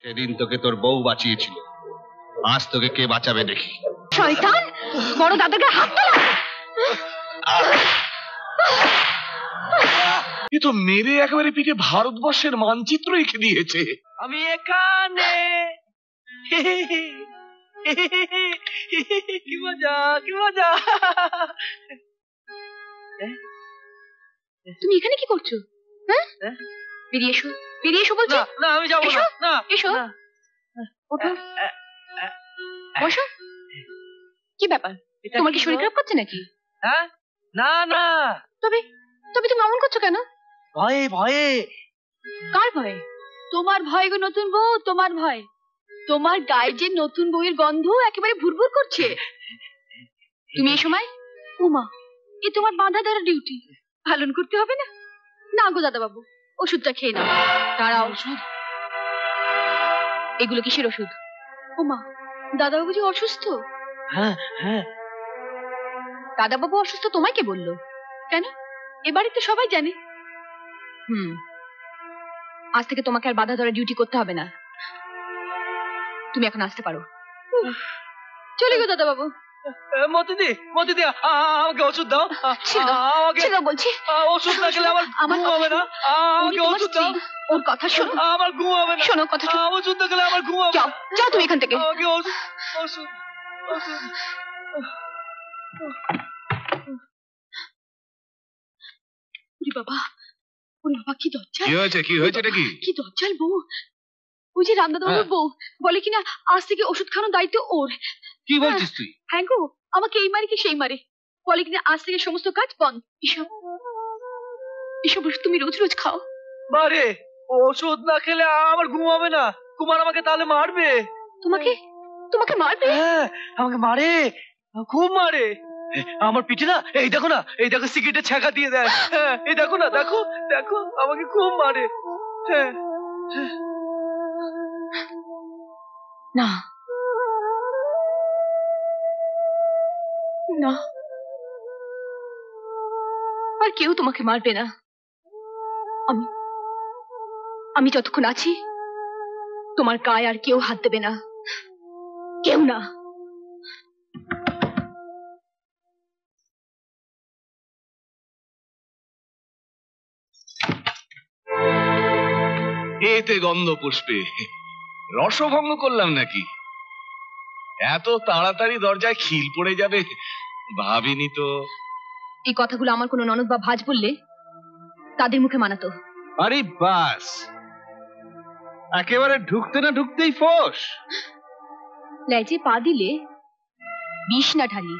সেদিন তোকে তোর বউ বাঁচিয়েছিল, আজ তোকে কে বাঁচাবে দেখি। শয়তান, বড় দাদাকে হাত তোলা। এ তো মেরে একেবারে পিঠে ভারতবর্ষের মানচিত্র এঁকে দিয়েছে। আমি এখানে কি মজা, কি মজা। তুমি এখানে কি করছো? হ্যাঁ, বেরিয়ে এসো, বেরিয়ে এসো বলছি। না আমি যাবো না। না এসো, ওঠো, বসো। কি ব্যাপার, তোমার কি শরীর খারাপ করছে নাকি? হ্যাঁ, না না। তবে তবে তুমি এমন করছো কেন? ভয়ে ভয়ে। কার ভয়ে? তোমার ভয় গো নতুন বউ, তোমার ভয়। তোমার গায়ে যে নতুন বউয়ের গন্ধ একেবারে ভুরভুর করছে। তুমি এই সময়? উমা, এ তোমার বাঁধা ধরা ডিউটি, পালন করতে হবে না? না গো দাদা বাবু, ওষুধটা খেয়ে নাও। দাঁড়াও, ওষুধ? এগুলো কিসের ওষুধ? উমা, দাদা বাবু যে অসুস্থ। হ্যাঁ হ্যাঁ। দাদা বাবু অসুস্থ তোমায় কে বললো? কেন, এ বাড়িতে সবাই জানে। আজ থেকে তোমাকে আর বাধা ধরা ডিউটি করতে হবে না, তুমি এখন আসতে পারো। চলে গো দাদা বাবু। মতিদি, মতিদি, আমাকে ওষুধ দাও। আমাকে বলছি, ওষুধ না খেলে আমার ঘুম হবে না। আমাকে ওষুধ দাও। ওর কথা শোনো, আমার ঘুম হবে না। শোনো কথা, ওষুধ না খেলে আমার ঘুম হবে। যাও যাও তুমি এখান থেকে। আমাকে ওষুধ, ওষুধ, ওষুধ। বাবা, ওরে বাবা, কি দজ্জাল। কি হয়েছে, কি হয়েছে? এটা কি? কি দজ্জাল বউ। ওই যে রামদাদাবাবুর বউ বলে কিনা আজ থেকে ওষুধ খাওয়ানোর দায়িত্ব ওর। কি বলছিস তুই? হ্যাঁ গো, আমাকে এই মারে কি সেই মারে, বলে কিনা আজ থেকে সমস্ত কাজ বন্ধ। এসব এসব ওষুধ তুমি রোজ রোজ খাও। মারে, ওষুধ না খেলে আমার ঘুম হবে না। কুমার আমাকে তাহলে মারবে। তোমাকে তোমাকে মারবে? হ্যাঁ, আমাকে মারে, খুব মারে। আমার পিঠে না, এই দেখো না, এই দেখো সিগারেটের ছ্যাঁকা দিয়ে দেয়। হ্যাঁ, এই দেখো না, দেখো দেখো, আমাকে খুব মারে। হ্যাঁ না না, আর কেউ তোমাকে মারবে না। আমি আমি যতক্ষণ আছি তোমার গায়ে আর কেউ হাত দেবে না, কেউ না। এতে গন্ধ পুষ্পে রসভঙ্গ করলাম নাকি? এত তাড়াতাড়ি দরজায় খিল পড়ে যাবে ভাবিনি তো। এই কথাগুলো আমার কোনো ননদ বা ভাজ বললে তাদের মুখে মানাতো। আরে বাস, একেবারে ঢুকতে না ঢুকতেই ফোস। লেজে পা দিলে বিষ না ঢালি,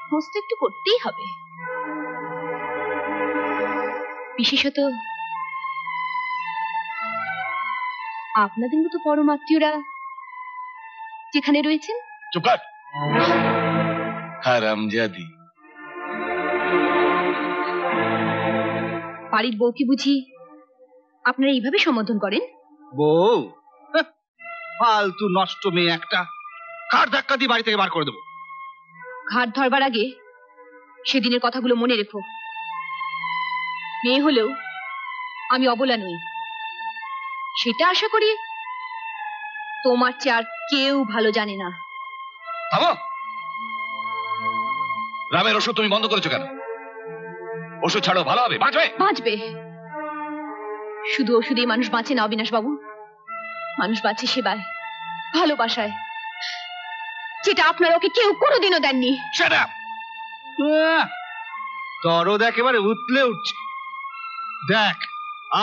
হোস্ট একটু করতেই হবে। বিশেষত আপনাদের মতো পরমাত্মীয়রা যেখানে রয়েছেন। চুপ কর হারামজাদি। বাড়ির বউকে বুঝি আপনারা এইভাবে সম্বোধন করেন? বউ? ফালতু নষ্ট মেয়ে একটা, কার ধাক্কা দিয়ে বাড়ি থেকে বার করে দেবো। ঘাট ধরবার আগে সেদিনের কথাগুলো মনে রেখো। মেয়ে হলেও আমি অবলা নই, সেটা আশা করি তোমার চেয়ে আর কেউ ভালো জানে না। থামো। রামের ওষুধ তুমি বন্ধ করেছো কেন? ওষুধ ছাড়ো, ভালো হবে, বাঁচবে। বাঁচবে? শুধু ওষুধেই মানুষ বাঁচে না অবিনাশ বাবু, মানুষ বাঁচে সেবায়, ভালোবাসায়, যেটা আপনারা ওকে কেউ কোনোদিনও দেননি। Shut up! দরদ একেবারে উতলে উঠছে। দেখ,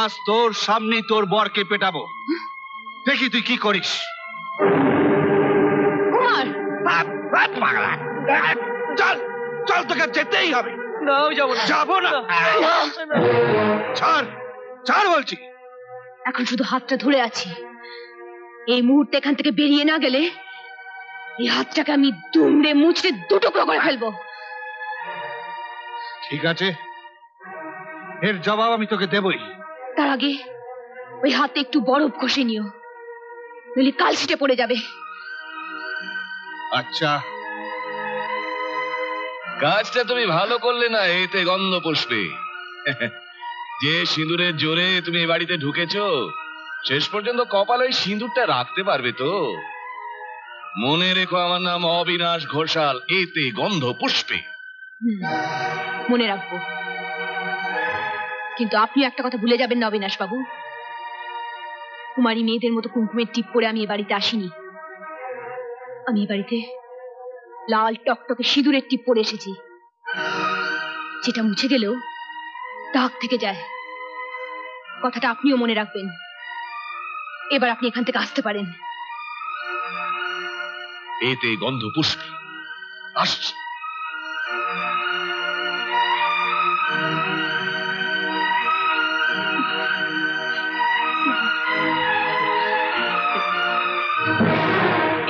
আজ তোর সামনে তোর বরকে পেটাবো, দেখি তুই কি করিস। কুমার, চল চল, তোকে যেতেই হবে। না, আমি যাবো না। যাবো না? ছাড় ছাড় বলছি। এখন শুধু হাতটা ধরে আছি, এই মুহূর্তে এখান থেকে বেরিয়ে না গেলে এই হাতটাকে আমি দুমড়ে মুচড়ে দুটুকরো করে ফেলবো। ঠিক আছে, এর জবাব আমি তোকে দেবই। তার আগে ওই হাতে একটু বরফ ঘষে নিও, নইলে কালশিটে পড়ে যাবে। আচ্ছা, কাজটা তুমি ভালো করলে না, এতে গন্ধ পুষ্পে। যে সিঁদুরের জোরে তুমি এই বাড়িতে ঢুকেছো, শেষ পর্যন্ত কপালে ওই সিঁদুরটা রাখতে পারবে তো? মনে রেখো, আমার নাম অবিনাশ ঘোষাল, এতে গন্ধ পুষ্পে। মনে রাখবো, কিন্তু আপনি একটা কথা ভুলে যাবেন না অবিনাশ বাবু, কুমারী মেয়েদের মতো কুমকুমের টিপ পরে আমি এ বাড়িতে আসিনি। আমি এ বাড়িতে লাল টকটকে সিঁদুরের টিপ পরে এসেছি, যেটা মুছে গেলেও দাগ থেকে যায়। কথাটা আপনিও মনে রাখবেন। এবার আপনি এখান থেকে আসতে পারেন। এতে গন্ধ পুষ্পে আসছে।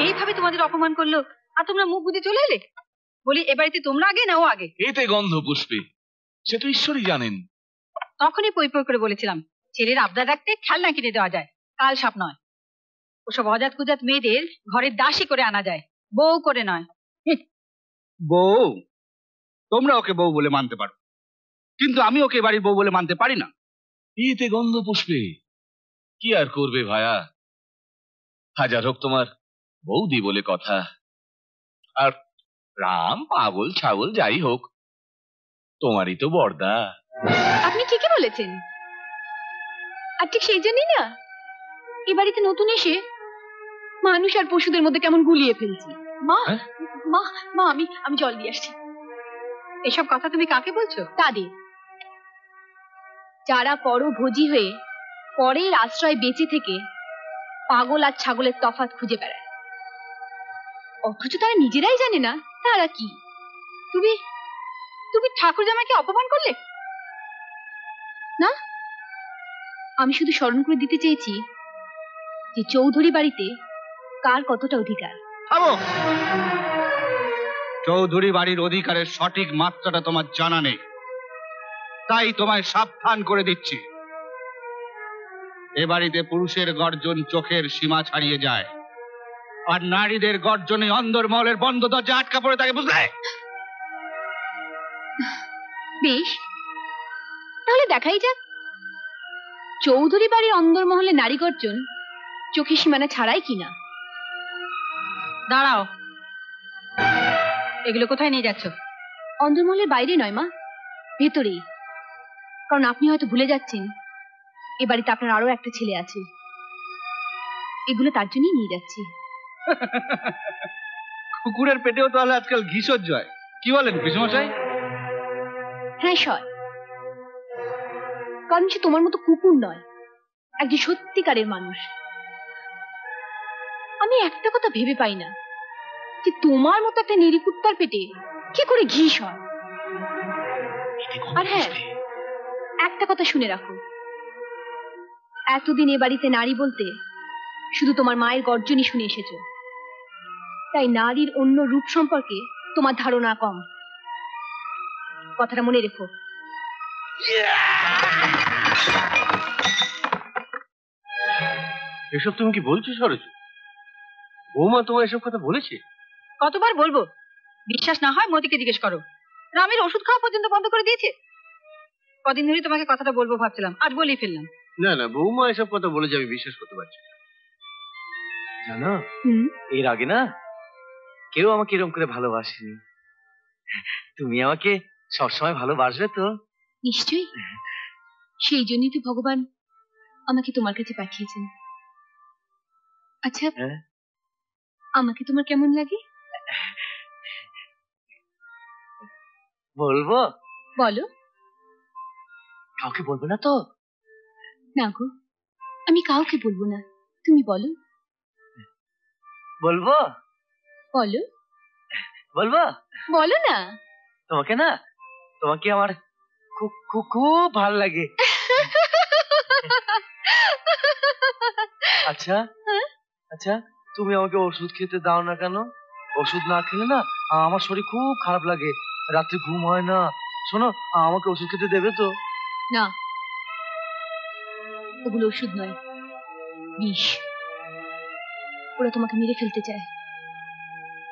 এইভাবে তোমাদের অপমান করলো আর তোমরা মুখ বুঝে চলে এলে? বলি এ বাড়িতে তোমরা আগে না ও আগে? এতে গন্ধ পুষ্পে, সে তো ঈশ্বরই জানেন। তখনই পই পই করে বলেছিলাম ছেলের আবদার রাখতে খেলনা কিনে দেওয়া যায়, কাল সাপ নয়। ওসব অজাত কুজাত মেয়েদের ঘরের দাসী করে আনা যায়, বউ করে নয়। বউ? তোমরা ওকে বউ বলে মানতে পারো, কিন্তু আমি ওকে বাড়ির বউ বলে মানতে পারি না। এতে গন্ধ পুষ্পে কি আর করবে ভায়া, হাজার হোক তোমার বৌদি বলে কথা। আর রাম পাগল ছাগল যাই হোক, তোমারই তো বর্দা। আপনি ঠিকই বলেছেন। আর ঠিক সেই জন্যই না এ বাড়িতে নতুন এসে মানুষ আর পশুদের মধ্যে কেমন গুলিয়ে ফেলছি। মা হ্যাঁ? মা মা আমি জল দিয়ে আসছি। এসব কথা তুমি কাকে বলছো? তাদের, যারা পরভোজী হয়ে পরের আশ্রয় বেঁচে থেকে পাগল আর ছাগলের তফাৎ খুঁজে বেড়ায়, অথচ তারা নিজেরাই জানে না তারা কি। তুমি তুমি ঠাকুর জামাইকে অপমান করলে না? আমি শুধু স্মরণ করে দিতে চেয়েছি যে চৌধুরী বাড়িতে কার কতটা অধিকার। থামো! চৌধুরী বাড়ির অধিকারের সঠিক মাত্রাটা তোমার জানা নেই, তাই তোমায় সাবধান করে দিচ্ছি। এ বাড়িতে পুরুষের গর্জন চোখের সীমা ছাড়িয়ে যায়, আর নারীদের গর্জনে অন্দরমহলের বন্ধ দরজা আটকা পড়ে থাকে, বুঝলে? বেশ, তাহলে দেখাই যাক চৌধুরী বাড়ির অন্দরমহলে নারী গর্জন চোখের সীমানা ছাড়াই কিনা। দাঁড়াও, এগুলো কোথায় নিয়ে যাচ্ছ? অন্দরমহলের বাইরে নয় মা, ভেতরেই। কারণ আপনি হয়তো ভুলে যাচ্ছেন এ বাড়িতে আপনার আরো একটা ছেলে আছে, এগুলো তার জন্যই নিয়ে যাচ্ছি। কুকুরের পেটেও তাহলে আজকাল ঘি সহ্য হয়, কি বলেন পিসমশাই? হ্যাঁ সয়, কারণ সে তোমার মতো কুকুর নয়, একজন সত্যিকারের মানুষ। আমি একটা কথা ভেবে পাই না যে তোমার মতো একটা নিরীকুত্তার পেটে কি করে ঘি সয়। আর হ্যাঁ, একটা কথা শুনে রাখো, এতদিন এ বাড়িতে নারী বলতে শুধু তোমার মায়ের গর্জনই শুনে এসেছো, তাই নারীর অন্য রূপ সম্পর্কে তোমার ধারণা কম। কথাটা মনে রেখো। এসব তুমি কি বলছো সরোজ? বৌমা তোমার এসব কথা বলেছে? কতবার বলবো? বিশ্বাস না হয় মতিকে জিজ্ঞেস করো, রামের ওষুধ খাওয়া পর্যন্ত বন্ধ করে দিয়েছে। কদিন ধরে তোমাকে কথাটা বলবো ভাবছিলাম, আজ বলেই ফেললাম। না না, বৌমা এসব কথা বলে যে আমি বিশ্বাস করতে পারছি না। জানো, এর আগে না কেউ আমাকে এরকম করে ভালোবাসেনি। তুমি আমাকে সবসময় ভালোবাসবে তো? নিশ্চয়ই, সেই জন্যই তো ভগবান আমাকে তোমার কাছে পাঠিয়েছেন। আচ্ছা, হ্যাঁ? আমাকে তোমার কেমন লাগে বলবো? বলো। কাউকে বলবে না তো? না গো, আমি কাউকে বলবো না, তুমি বলো। বলবো? বলো বলবো? বলো না। তোমাকে না, তোমাকে আমার খুব খুব খুব ভালো লাগে। আচ্ছা আচ্ছা, তুমি আমাকে ওষুধ খেতে দাও না কেন? ওষুধ না খেলে না আমার শরীর খুব খারাপ লাগে, রাত্রে ঘুম হয় না। শোনো, আমাকে ওষুধ খেতে দেবে তো? না, ওগুলো ওষুধ নয়, বিষ। ওরা তোমাকে মেরে ফেলতে চায়,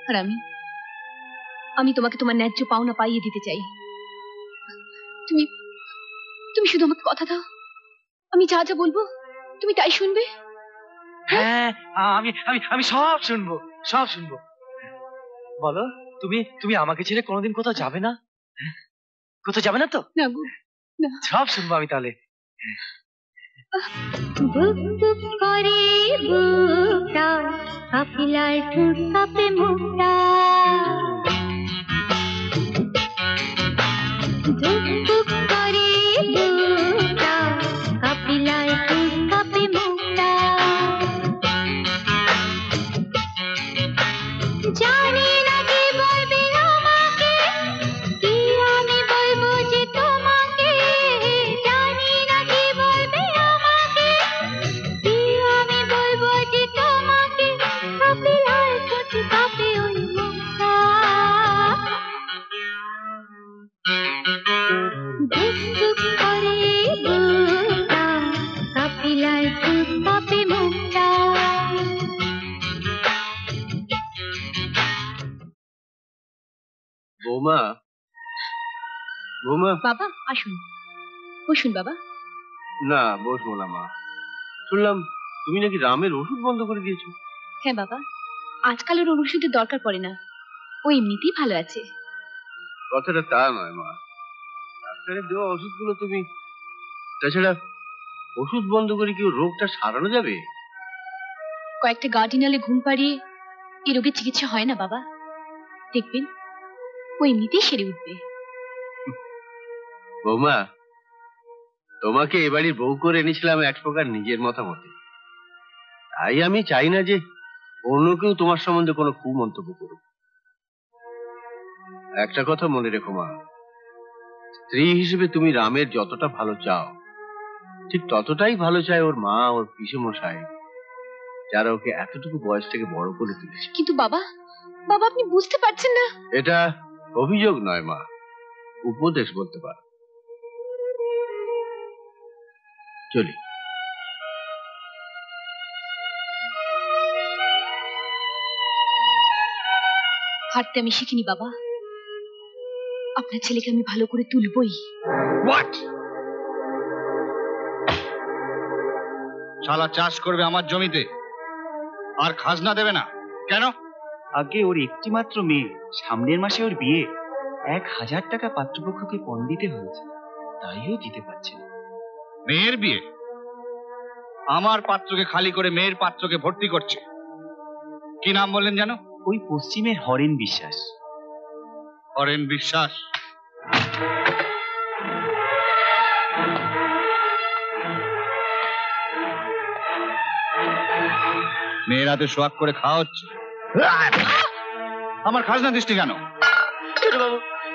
আর আমি তোমাকে তোমার ন্যায্য পাওনা পাইয়ে দিতে চাই। তুমি তুমি শুধু আমাকে কথা দাও, আমি যা যা বলবো তুমি তাই শুনবে। হ্যাঁ, আমি আমি আমি সব শুনবো, সব শুনবো। বলো, তুমি তুমি আমাকে ছেড়ে কোনোদিন কোথাও যাবে না? কোথাও যাবে না তো? না গো, না। সব শুনবো আমি তাহলে। বুক বুক করে বুকটা, কাপিলার ঠোঁট কাঁপে মুখটা। বুক বুক করে বুকটা, কাপিলার ঠোঁট কাঁপে মুখটা। জানি না কি বলবে আমাকে, কি আমি বলবো যে তোমাকে। জানি না কি বলবে আমাকে, কি আমি বলবো যে তোমাকে। কাপিলার ঠোঁট কাঁপে ওই মুখটা। ধুক ধুক করে বুকটা, কাপিলার ঠোঁট কাঁপে মুখটা। বৌমা, বৌমা। বাবা আসুন, বসুন বাবা। না, বসবো না মা। শুনলাম তুমি নাকি রামের ওষুধ বন্ধ করে দিয়েছো। হ্যাঁ বাবা, আজকাল ওর ওষুধের দরকার পড়ে না, ও এমনিতেই ভালো আছে। কথাটা তা নয় মা, ডাক্তারের দেওয়া ওষুধগুলো তুমি, তাছাড়া ওষুধ বন্ধ করে কি ওর রোগটা সারানো যাবে? কয়েকটা গার্ডিনালে ঘুম পাড়িয়ে এই রোগের চিকিৎসা হয় না বাবা। দেখবেন ও এমনিতেই সেরে উঠবে। বৌমা, তোমাকে এ বাড়ির বউ করে এনেছিলাম এক প্রকার নিজের মতামতে। তাই আমি চাই না যে অন্য কেউ তোমার সম্বন্ধে কোনো কুমন্তব্য করুক। একটা কথা মনে রেখো মা, স্ত্রী হিসেবে তুমি রামের যতটা ভালো চাও, ঠিক ততটাই ভালো চায় ওর মা, ওর পিসেমশাই, যারা ওকে এতটুকু বয়স থেকে বড় করে তুলেছে। কিন্তু বাবা, বাবা আপনি বুঝতে পারছেন না। এটা অভিযোগ নয় মা, উপদেশ বলতে পারো। চলি। হাঁটতে আমি শিখিনি বাবা, আপনার ছেলেকে আমি ভালো করে তুলবই। হোয়াট? শালা চাষ করবে আমার জমিতে আর খাজনা দেবে না কেন? আগে ওর একটি মাত্র মেয়ে, সামনের মাসে ওর বিয়ে। 1000 টাকা পাত্রপক্ষকে পণ দিতে হয়েছে, তাইও দিতে পারছে না। মেয়ের বিয়ে? আমার পাত্রকে খালি করে মেয়ের পাত্রকে ভর্তি করছে। কি নাম বললেন জানো? ওই পশ্চিমের হরেন বিশ্বাস। হরেন বিশ্বাস? মেয়ের হাতে সোয়াগ করে খাওয়া হচ্ছে। আমার খাজনা দৃষ্টি কেন?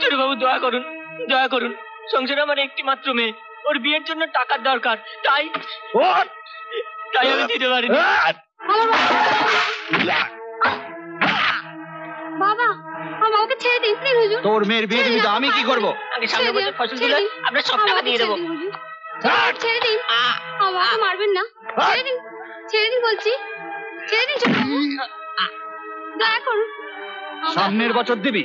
ছোট বাবু দয়া করুন, দয়া করুন। সংসারে আমার একটি মাত্র মেয়ে, ওর বিয়ের জন্য টাকার দরকার, তাই আমি দিতে পারিনি। বাবা, আমার বাবাকে ছেড়ে দিন প্লিজ হুজুর। তোর মেয়ের বিয়ে দিবি তো আমি কি করব? আগে সামনে বছর ফসল দিলে আমরা সব টাকা দিয়ে দেবো। ছেড়ে দিন, আমার বাবাকে মারবেন না। ছেড়ে দিন, ছেড়ে দিন বলছি, ছেড়ে দিন ছোট বাবু, দয়া করুন। সামনের বছর দিবি?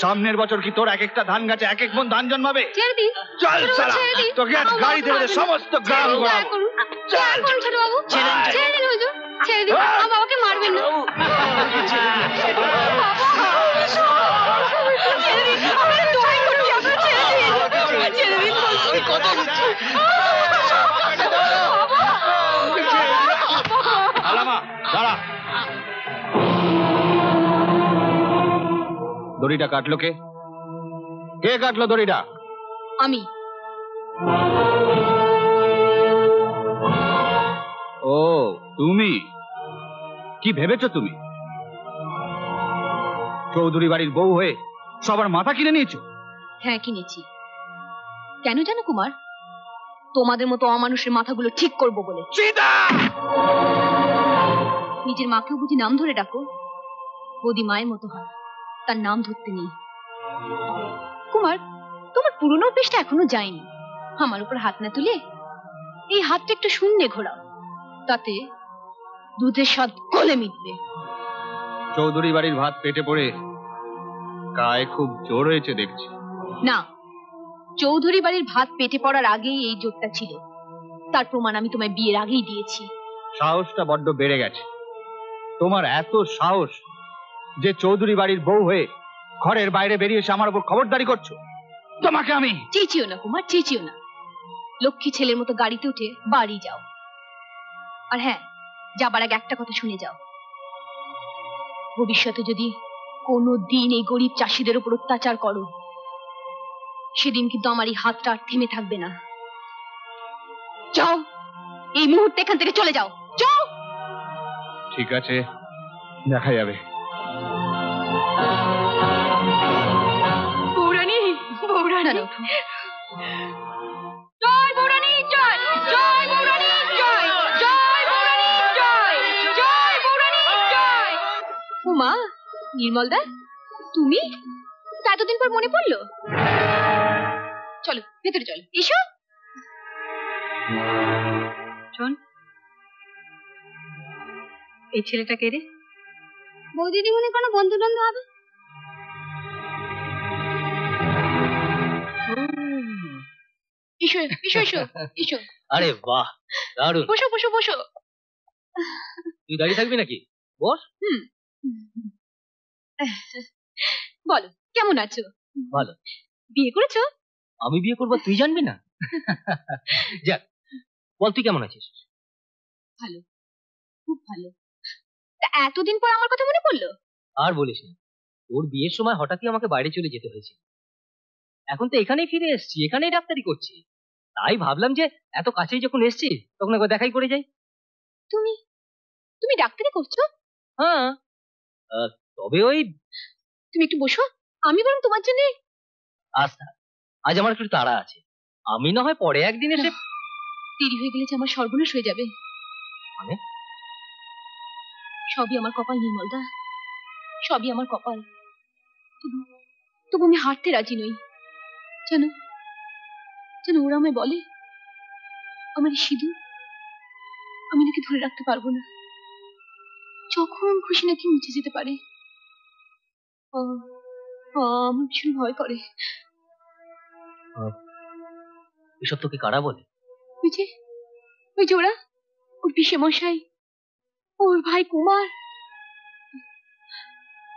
সামনের বছর কি তোর এক একটা ধান গাছে এক এক মন ধান জন্মাবে? ছেড়ে দিন, চল ছোট বাবু, শালা, ছেড়ে দিন। তোকে আজ আমার গাড়ি বাবাকে ধরে মারবেন না। সমস্ত গ্রাম দয়া ঘোরাবো। করুন, দয়া করুন ছোট বাবু, ছেড়ে দিন হুজুর, ছেড়ে দিন। আমার বাবাকে মারবেন না। আলামা দাঁড়া। দড়িটা কাটলো কে? কে কাটলো দড়িটা? আমি। ও তুমি? কি ভেবেছো তুমি? চৌধুরী বাড়ির বউ হয়ে সবার মাথা কিনে নিয়েছো? হ্যাঁ কিনেছি। কেন জানো কুমার? তোমাদের মতো অমানুষের মাথাগুলো ঠিক করব বলে। নিজের মাকেও বুঝি নাম ধরে ডাকো? বৌদি মায়ের মতো হয়, তার নাম ধরতে নেই। কুমার, তোমার পুরনো অভ্যেসটা এখনো যায়নি। আমার উপর হাত না তুলে এই হাতটা একটু শূন্যে ঘোরাও, তাতে দুধের স্বাদ গলে মিটবে। চৌধুরী বাড়ির ভাত পেটে পড়ে গায়ে খুব জোর হয়েছে দেখছি। না, চৌধুরী বাড়ির ভাত পেটে পড়ার আগেই এই জোরটা ছিল। তার প্রমাণ আমি তোমায় বিয়ের আগেই দিয়েছি। সাহসটা বড্ড বেড়ে গেছে। তোমার এত সাহস যে চৌধুরী বাড়ির বউ হয়ে ঘরের বাইরে বেরিয়ে এসে আমার উপর খবরদারি করছো? তোমাকে আমি চেঁচিও না কুমার, চেঁচিও না। লক্ষ্মী ছেলের মতো গাড়িতে উঠে বাড়ি যাও। আর হ্যাঁ, যাবার আগে একটা কথা শুনে যাও, ভবিষ্যতে যদি কোনো দিন এই গরিব চাষিদের উপর অত্যাচার করো, সেদিন কিন্তু আমার এই হাতটা আর থেমে থাকবে না। যাও, এই মুহূর্তে এখান থেকে চলে যাও, যাও। ঠিক আছে, দেখা যাবে। বৌরানী, বৌরানী, জয় বৌরানী, জয় জয় বৌরানী, জয় জয় বৌরানী, জয় জয় বৌরানী, জয়। উমা, নির্মলদা, তুমি? তা এতদিন পর মনে পড়লো? চলো ভেতরে চলো, এসো। শোন, এই ছেলেটা কে রে? বৌদিদি মনে কোনো বন্ধু টন্ধু হবে। এসো এসো এসো এসো। আরে বাহ, দারুণ। বসো বসো বসো। তুই দাঁড়িয়ে থাকবি নাকি? বস। বলো, কেমন আছো? ভালো। বিয়ে করেছো? আমি বিয়ে করবো, তুই জানবি না? যাক, বল তুই কেমন আছিস? ভালো, খুব ভালো। তা এতদিন পর আমার কথা মনে পড়লো? আর বলিস না, তোর বিয়ের সময় হঠাৎই আমাকে বাইরে চলে যেতে হয়েছিল। এখন তো এখানেই ফিরে এসেছি, এখানেই ডাক্তারি করছি। তাই ভাবলাম যে এত কাছেই যখন এসেছি তখন একবার দেখাই করে যাই। তুমি তুমি ডাক্তারি করছো? হ্যাঁ, তবে ওই। তুমি একটু বসো, আমি বরং তোমার জন্য। আচ্ছা, আজ আমার একটু তাড়া আছে, আমি না হয় পরে একদিন এসে। দেরি হয়ে গেলে যে আমার সর্বনাশ হয়ে যাবে। মানে? সবই আমার কপাল নির্মলদা, সবই আমার কপাল। তবু তবু আমি হারতে রাজি নই। জানো জানো, ওরা আমায় বলে আমার এই সিঁদুর আমি নাকি ধরে রাখতে পারবো না, যখন খুশি নাকি মুছে যেতে পারে। আমার ভীষণ ভয় করে। এসব তোকে কারা বলে? ওই যে ওরা, ওর পিসে মশাই, ওর ভাই কুমার।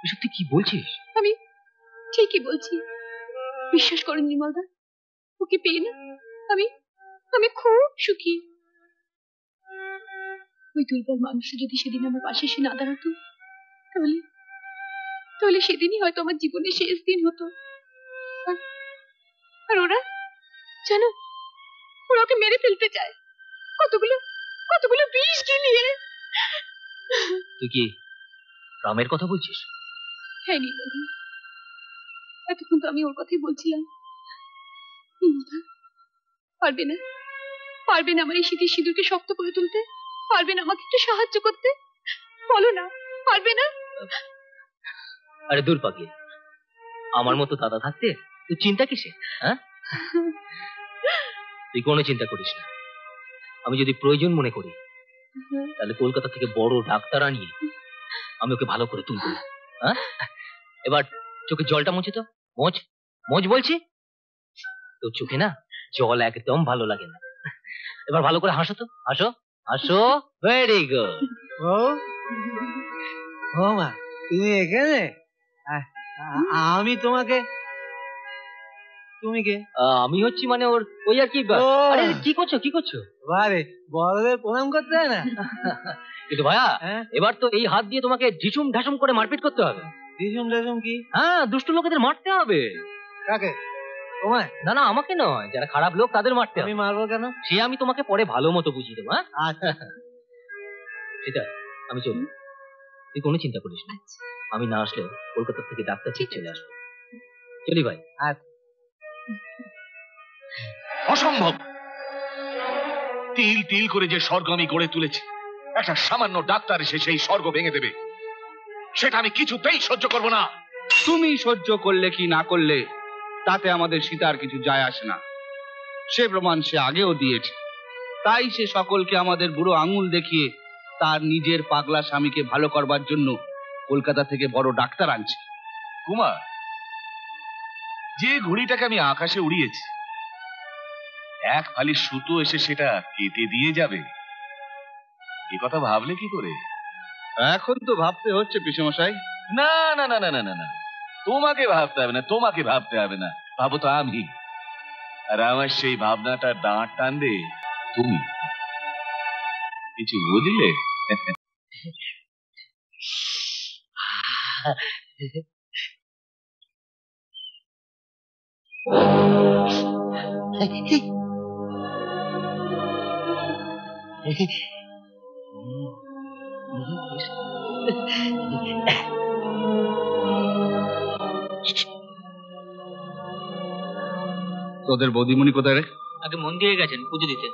এসব তুই কি বলছিস? আমি ঠিকই বলছি, বিশ্বাস করেন নির্মলদা, ওকে পেয়ে না আমি আমি খুব সুখী। ওই দুর্বল মানুষটা যদি সেদিন আমার পাশে এসে না দাঁড়াতো, তাহলে তাহলে সেদিনই হয়তো আমার জীবনের শেষ দিন হতো। আর ওরা, জানো, ওরা ওকে মেরে ফেলতে চায়, কতগুলো কতগুলো বিষ গিলিয়ে। তুই কি রামের কথা বলছিস? হ্যাঁ নির্মলদা, এতক্ষণ তো আমি ওর কথাই বলছিলাম। নির্মলদা, পারবে না পারবে না আমার এই শীতের সিঁদুরকে শক্ত করে তুলতে? পারবে না আমাকে একটু সাহায্য করতে? বলো না, পারবে না? আরে দূর পাগলি, আমার মতো দাদা থাকতে তুই চিন্তা কিসে? হ্যাঁ, তুই কোনো চিন্তা করিস না। আমি যদি প্রয়োজন মনে করি তাহলে কলকাতা থেকে বড় ডাক্তার আনিয়ে আমি ওকে ভালো করে তুলবো। হ্যাঁ, এবার চোখে জলটা মুছে তো, মোচ মোচ বলছি। তোর চোখে না জল একদম ভালো লাগে না। এবার ভালো করে হাসো তো, হাসো হাসো। Very good. ও মা, তুমি এখানে? আমি তোমাকে, তুমি কে? আমি হচ্ছি মানে ওর ওই আর কি। ও। আরে কি করছো কি করছো? বারে, বড়দের প্রণাম করতে হয় না? কিন্তু ভাইয়া, হ্যাঁ? এবার তো এই হাত দিয়ে তোমাকে ঢিসুম ঢাসুম করে মারপিট করতে হবে। রিসুম রেসুম কি? হ্যাঁ, দুষ্টু লোকেদের মারতে হবে। কাকে? তোমায়? না না, আমাকে নয়, যারা খারাপ লোক তাদের মারতে আমি হবে। মারবো কেন? সে আমি তোমাকে পরে ভালো মতো বুঝিয়ে দেবো। হ্যাঁ, আচ্ছা। সেটা আমি চলি, তুই কোনো চিন্তা করিস না। আমি না আসলেও কলকাতা থেকে ডাক্তার ঠিক চলে আসবে। চলি ভাই। অসম্ভব! তিল তিল করে যে স্বর্গ আমি গড়ে তুলেছি, একটা সামান্য ডাক্তার এসে সেই স্বর্গ ভেঙে দেবে, সেটা আমি কিছুতেই সহ্য করব না। তুমি সহ্য করলে কি না করলে তাতে আমাদের সীতার কিছু যায় আসে না। সে প্রমাণ সে আগেও দিয়েছে। তাই সে সকলকে আমাদের বুড়ো আঙুল দেখিয়ে তার নিজের পাগলা স্বামীকে ভালো করবার জন্য কলকাতা থেকে বড় ডাক্তার আনছে। কুমার, যে ঘুড়িটাকে আমি আকাশে উড়িয়েছি, এক ফালি সুতো এসে সেটা কেটে দিয়ে যাবে, এ কথা ভাবলে কি করে? এখন তো ভাবতে হচ্ছে পিসেমশাই। না না না না না না না, তোমাকে ভাবতে হবে না, তোমাকে ভাবতে হবে না, ভাবো তো আমি। আর আমার সেই ভাবনাটা দাঁড় টানবে তুমি। কিছু বুঝলে? তোদের বৌদিমণি কোথায় রে? আগে মন্দিরে গেছেন পুজো দিতে।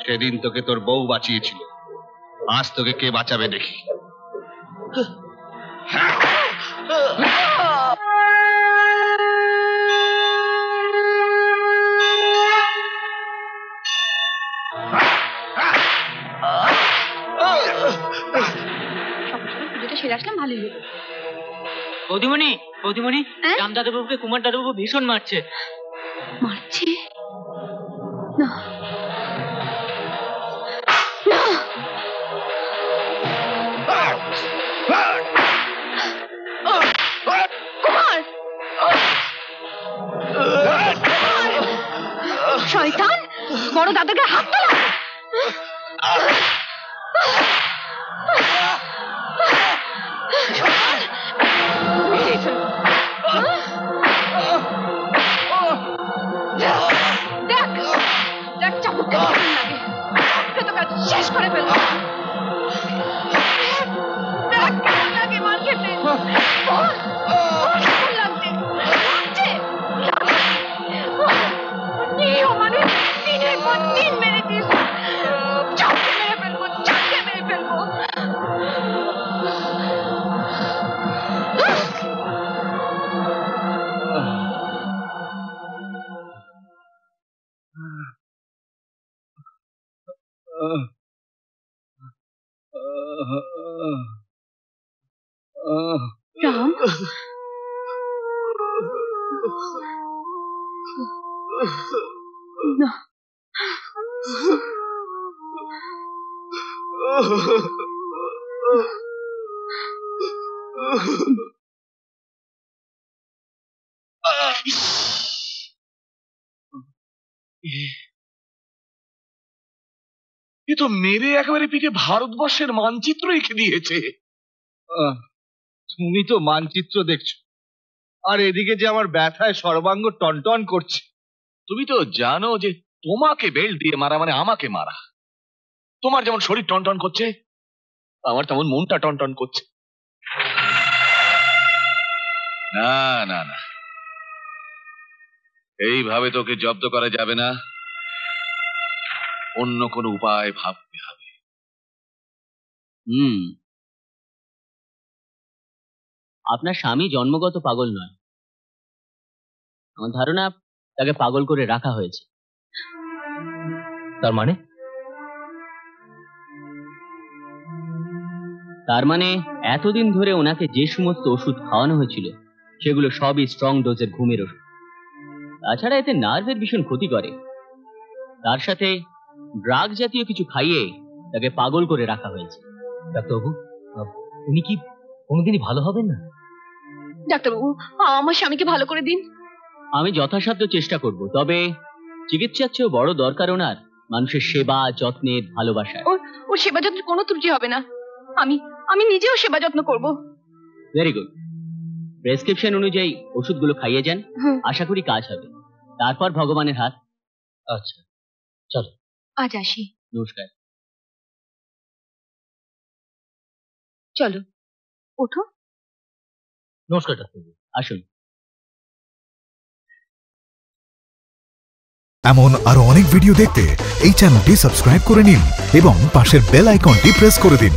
সেদিন তোকে তোর বউ বাঁচিয়েছিল, আজ তোকে কে বাঁচাবে দেখি। পুজোটা সেরে আসলাম ভালোই হলো। বৌদিমণি, বৌদিমণি, হ্যাঁ? রাম দাদাবাবুকে কুমার দাদাবাবু ভীষণ মারছে। মারছে? না না, কুমার! শয়তান, বড় দাদাকে হাত তোলা! দেখ চাবুকটা কেমন লাগে, তোকে আজ শেষ করে ফেলবো। দেখ কেমন লাগে মার খেতে। বল, বল কেমন লাগছে? লাগছে? নিও মানে দিনের পর দিন মেরে দিস। চাপকে মেরে ফেলবো, চাপকে মেরে ফেলবো। রাম, না, এ তো মেরে একেবারে পিঠে ভারতবর্ষের মানচিত্র এঁকে দিয়েছে। তুমি তো মানচিত্র দেখছো, আর এদিকে যে আমার ব্যথায় সর্বাঙ্গ টনটন করছে। তুমি তো জানো যে তোমাকে বেল্ট দিয়ে মারা মানে আমাকে মারা। তোমার যেমন শরীর টনটন করছে, আমার তেমন মনটা টনটন করছে। না না না, এইভাবে তোকে জব্দ করা যাবে না, অন্য কোনো উপায় ভাবতে হবে। আপনার স্বামী জন্মগত পাগল নয়, আমার ধারণা তাকে পাগল করে রাখা হয়েছে। তার মানে? তার মানে এতদিন ধরে ওনাকে যে সমস্ত ওষুধ খাওয়ানো হয়েছিল সেগুলো সবই স্ট্রং ডোজের ঘুমের ওষুধ। তাছাড়া এতে নার্ভের ভীষণ ক্ষতি করে। তার সাথে ড্রাগ জাতীয় কিছু খাইয়ে তাকে পাগল করে রাখা হয়েছে। ডাক্তারবাবু, উনি কি কোনোদিনই ভালো হবেন না? ডাক্তারবাবু, আমার স্বামীকে ভালো করে দিন। আমি যথাসাধ্য চেষ্টা করব, তবে চিকিৎসার চেয়েও বড় দরকার ওনার মানুষের সেবা, যত্নের, ভালোবাসার। ওর সেবা যত্নের কোনো ত্রুটি হবে না। আমি নিজেও সেবা যত্ন করব। Very good. প্রেসক্রিপশন অনুযায়ী ওষুধগুলো খাইয়ে যান, আশা করি কাজ হবে। তারপর ভগবানের হাত। আচ্ছা, চলো আজ আসি। নমস্কার। চলো, ওঠো। নমস্কার ডাক্তারবাবু, আসুন। এমন আরো অনেক ভিডিও দেখতে এই চ্যানেলটি সাবস্ক্রাইব করে নিন এবং পাশের বেল আইকনটি প্রেস করে দিন।